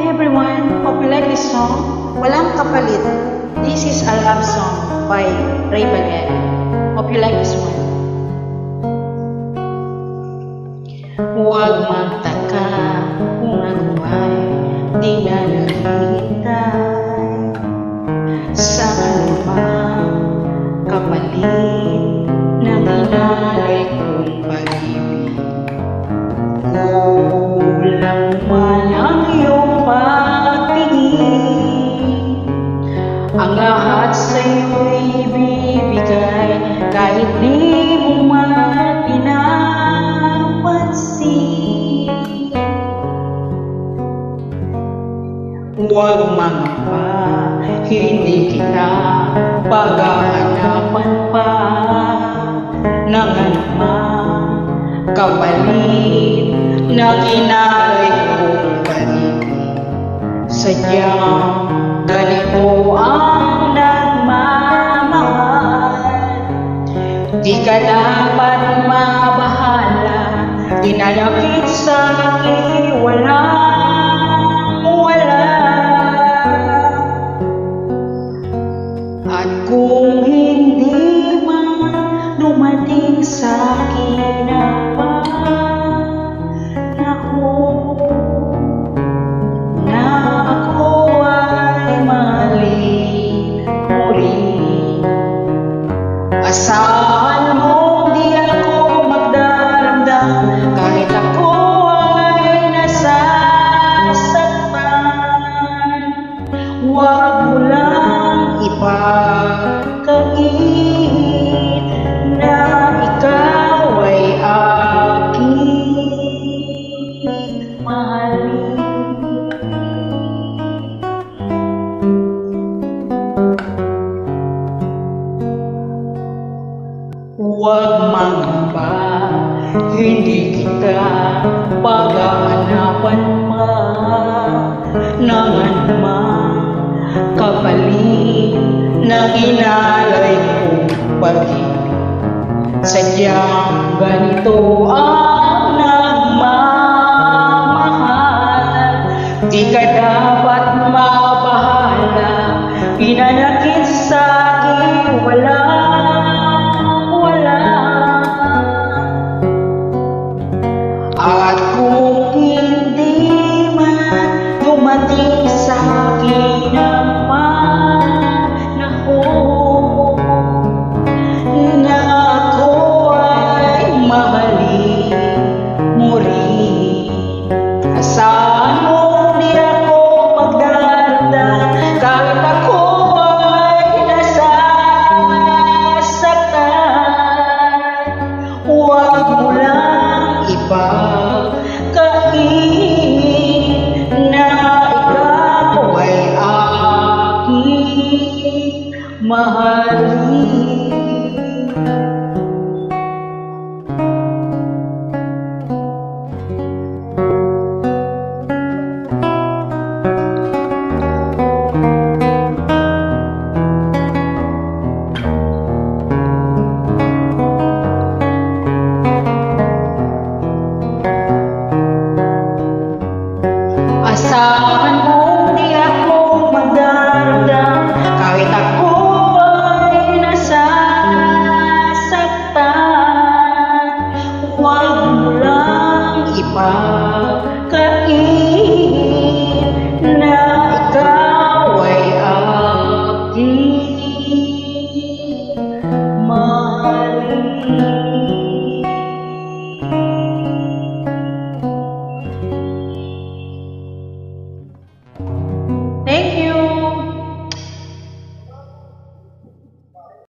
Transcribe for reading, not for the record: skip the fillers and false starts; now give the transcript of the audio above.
Hi everyone, hope you like this song. Walang Kapalit. This is a love song by Ray Balian. Hope you like this one. Huwag magtaka kung ako ay di na naghihintay sa anumang kapalit na inalay kong pag-ibig. Kulang man ang iyong pagtingin, ang lahat sa'yo'y ibibigay kahit di mo man pinapansin. Huwag mangamba, hindi kita paghahanapan pa ng anumang kapalit na inalay kong pag-ibig. Sadyang ganito ang nagmamahal, di ka dapat mabahala, dinalapit sa akin wala. At kung hindi man dumating sa akin ang panahon na ako ay mahalin mo rin, asahan mo di ako magdaramdam kahit ako ay nasasaktan. Huwag mo lang ipagkait na ikaw ay aking mahalin. Huwag mangamba, hindi kita paghahanapan pa ng anumang kapalit na inalay kong pag-ibig. Sadyang ganito ang nagmamahal, di ka dapat mabahala, pinanakit sa akin wala. At kung hindi man dumating sa akin ang panahon na ako ay mahalin mo rin, asahan mo di ako magdaranda kahit ako ay nasasaktan. Huwag mo lang ipagkait na ikaw ay aking mahalin. Asahan